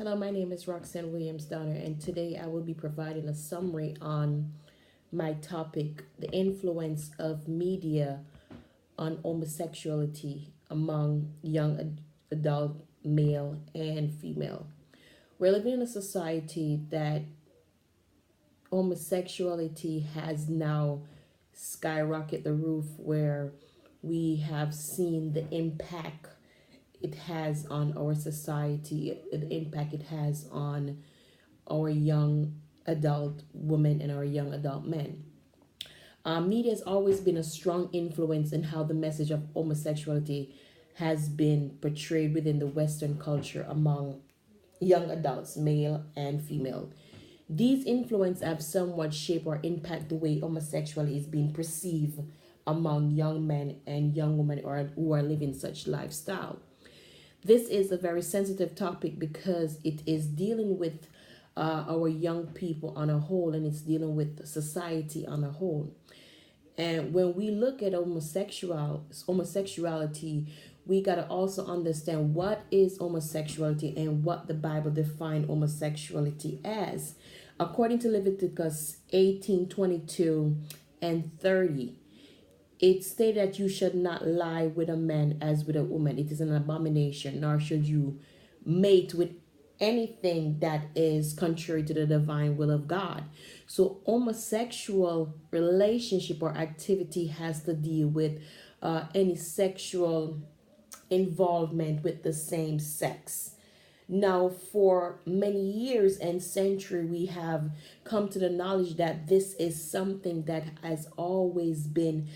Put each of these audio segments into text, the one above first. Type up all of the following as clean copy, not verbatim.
Hello, my name is Roxanne Williams Donner, and today I will be providing a summary on my topic, the influence of media on homosexuality among young adult male and female. We're living in a society that homosexuality has now skyrocketed the roof, where we have seen the impact it has on our society, the impact it has on our young adult women and our young adult men. Media has always been a strong influence in how the message of homosexuality has been portrayed within the Western culture among young adults, male and female. These influences have somewhat shaped or impact the way homosexuality is being perceived among young men and young women who are living such lifestyle. This is a very sensitive topic because it is dealing with our young people on a whole, and it's dealing with society on a whole. And when we look at homosexuality, we got to also understand what is homosexuality and what the Bible defined homosexuality as. According to Leviticus 18:22 and 30, it stated that you should not lie with a man as with a woman. It is an abomination, nor should you mate with anything that is contrary to the divine will of God. So, homosexual relationship or activity has to deal with any sexual involvement with the same sex. Now, for many years and centuries, we have come to the knowledge that this is something that has always been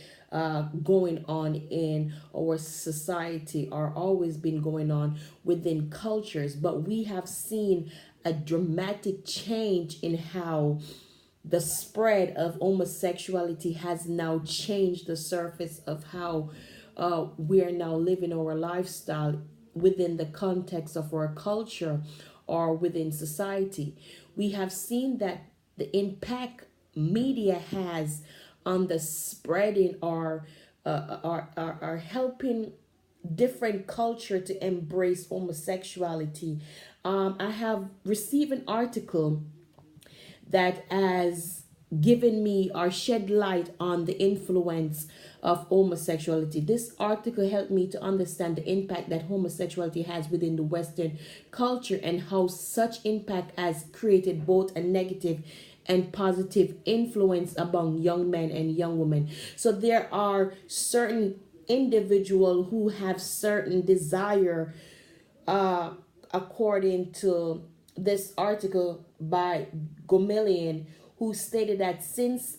going on in our society, or always been going on within cultures. But we have seen a dramatic change in how the spread of homosexuality has now changed the surface of how we are now living our lifestyle within the context of our culture or within society. We have seen that the impact media has on the spreading or are helping different culture to embrace homosexuality. I have received an article that has given me or shed light on the influence of homosexuality. This article helped me to understand the impact that homosexuality has within the Western culture, and how such impact has created both a negative and positive influence among young men and young women. So there are certain individuals who have certain desire, uh, according to this article by Gomelian, who stated that since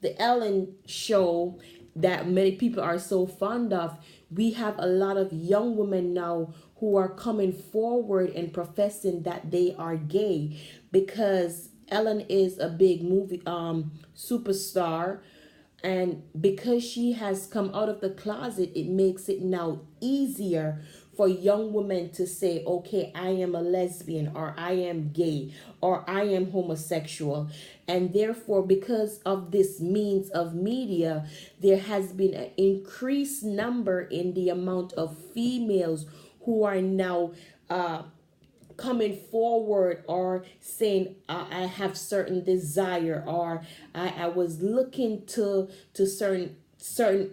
the Ellen show that many people are so fond of, we have a lot of young women now who are coming forward and professing that they are gay, because Ellen is a big movie superstar, and because she has come out of the closet, it makes it now easier for young women to say, okay, I am a lesbian, or I am gay, or I am homosexual. And therefore, because of this means of media, there has been an increased number in the amount of females who are now coming forward or saying, I have certain desire, or I was looking to certain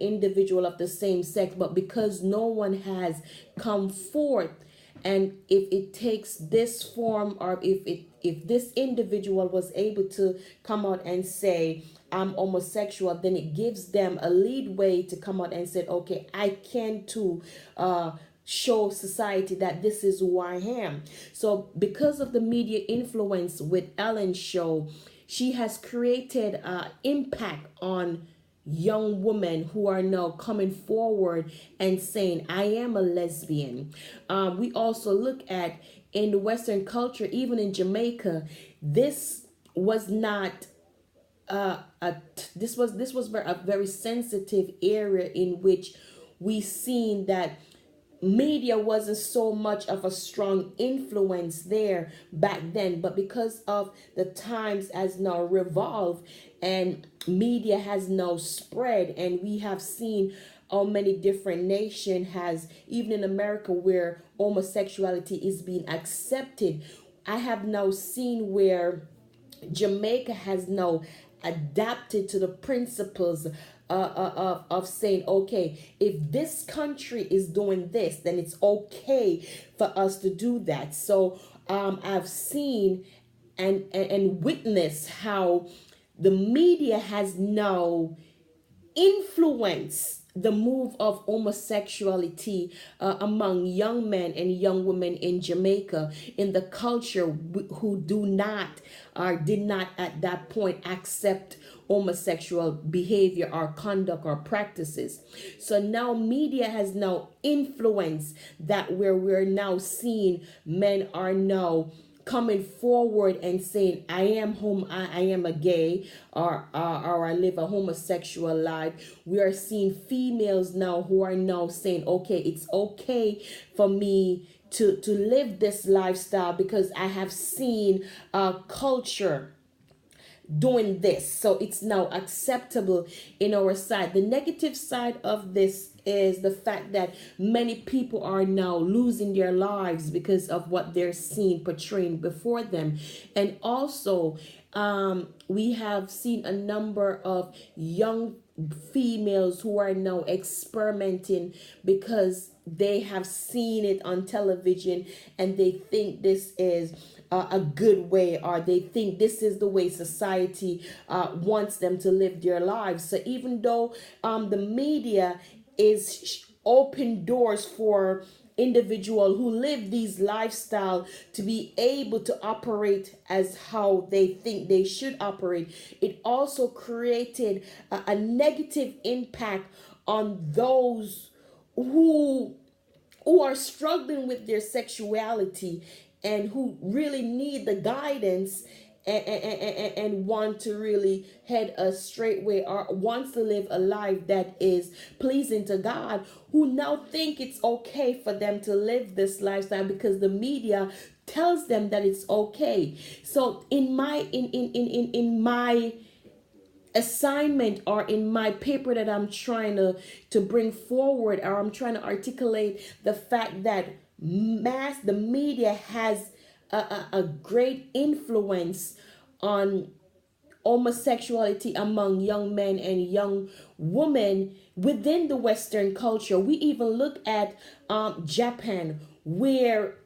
individual of the same sex, but because no one has come forth, and if it takes this form, or if this individual was able to come out and say I'm homosexual, then it gives them a lead way to come out and say, okay, I can too show society that this is who I am. So because of the media influence with Ellen's show, she has created impact on young women who are now coming forward and saying, I am a lesbian. We also look at in the Western culture, even in Jamaica, this was not this was a very sensitive area, in which we seen that media wasn't so much of a strong influence there back then. But because of the times has now revolved and media has now spread, and we have seen how many different nation has, even in America where homosexuality is being accepted. I have now seen where Jamaica has now adapted to the principles of saying, okay, if this country is doing this, then it's okay for us to do that. So I've seen and witnessed how the media has now influence the move of homosexuality among young men and young women in Jamaica, in the culture who do not or did not at that point accept homosexual behavior or conduct or practices. So now media has now influenced that, where we're now seeing men are now coming forward and saying, I am a gay, or I live a homosexual life. We are seeing females now who are now saying, okay, it's okay for me to live this lifestyle because I have seen culture doing this, so it's now acceptable in our side. The negative side of this is the fact that many people are now losing their lives because of what they're seeing portraying before them. And also we have seen a number of young females who are now experimenting because they have seen it on television and they think this is a good way, or they think this is the way society wants them to live their lives. So even though the media is open doors for individual who live these lifestyle to be able to operate as how they think they should operate, it also created a negative impact on those who are struggling with their sexuality and who really need the guidance and want to really head a straight way, or wants to live a life that is pleasing to God, who now think it's okay for them to live this lifestyle because the media tells them that it's okay. So in my assignment, or in my paper that I'm trying to bring forward, or I'm trying to articulate the fact that the media has a great influence on homosexuality among young men and young women within the Western culture. We even look at Japan, where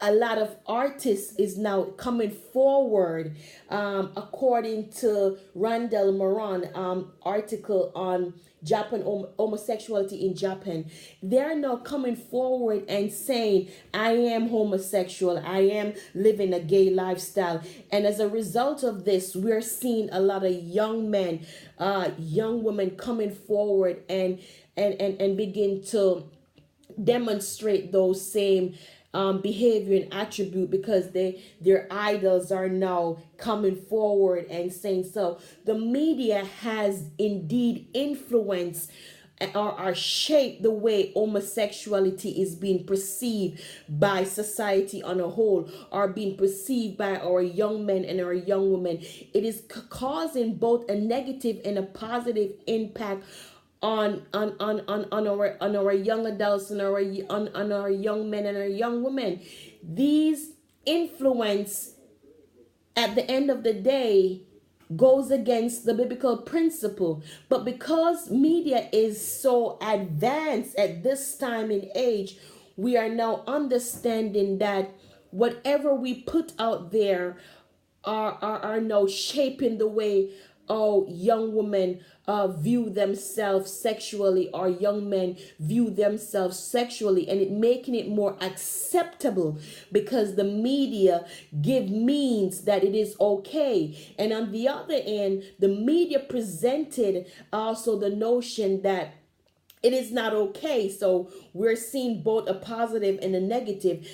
a lot of artists is now coming forward, according to Randall Moran article on Japan, homosexuality in Japan. They're now coming forward and saying, I am homosexual, I am living a gay lifestyle. And as a result of this, we're seeing a lot of young men, young women coming forward and begin to demonstrate those same behavior and attribute, because their idols are now coming forward and saying so. The media has indeed influenced or shaped the way homosexuality is being perceived by society on a whole, or being perceived by our young men and our young women. It is causing both a negative and a positive impact on our young adults and on our young men and our young women. These influence, at the end of the day, goes against the biblical principle. But because media is so advanced at this time in age, we are now understanding that whatever we put out there are now shaping the way young women view themselves sexually, or young men view themselves sexually, and it making it more acceptable because the media give means that it is okay. And on the other end, the media presented also the notion that it is not okay. So we're seeing both a positive and a negative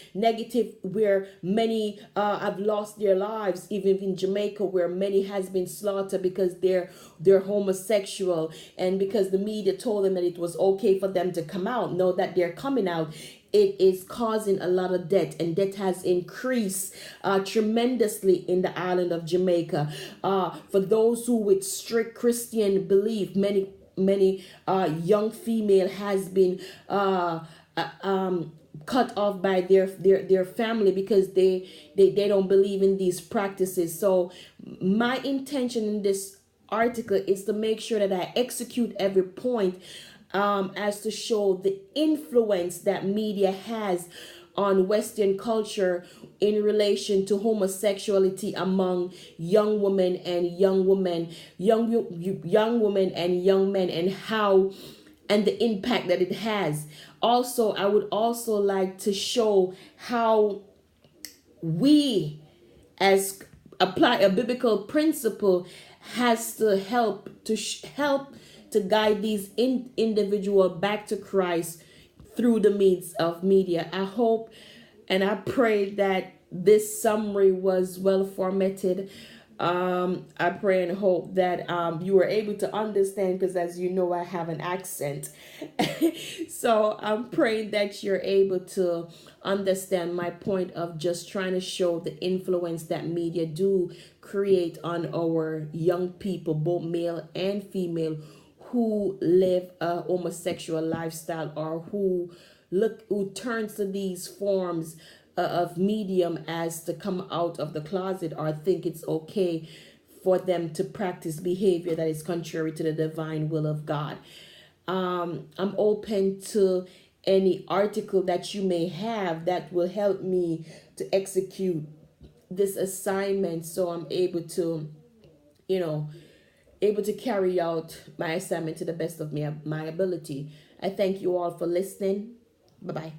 where many have lost their lives, even in Jamaica, where many has been slaughtered because they're homosexual, and because the media told them that it was okay for them to come out. Know that they're coming out, it is causing a lot of debt, and debt has increased tremendously in the island of Jamaica. For those who with strict Christian belief, many many young female has been cut off by their family because they don't believe in these practices. So my intention in this article is to make sure that I execute every point, as to show the influence that media has on Western culture in relation to homosexuality among young women and young women and young men, and how and the impact that it has. Also, I would also like to show how we, as apply a biblical principle, has to help to guide these individual back to Christ through the means of media. I hope and I pray that this summary was well formatted. I pray and hope that you were able to understand, because as you know, I have an accent. So I'm praying that you're able to understand my point of just trying to show the influence that media do create on our young people, both male and female, who live a homosexual lifestyle, or who turns to these forms of medium as to come out of the closet, or think it's okay for them to practice behavior that is contrary to the divine will of God. I'm open to any article that you may have that will help me to execute this assignment, so I'm able to, able to carry out my assignment to the best of my ability. I thank you all for listening. Bye bye.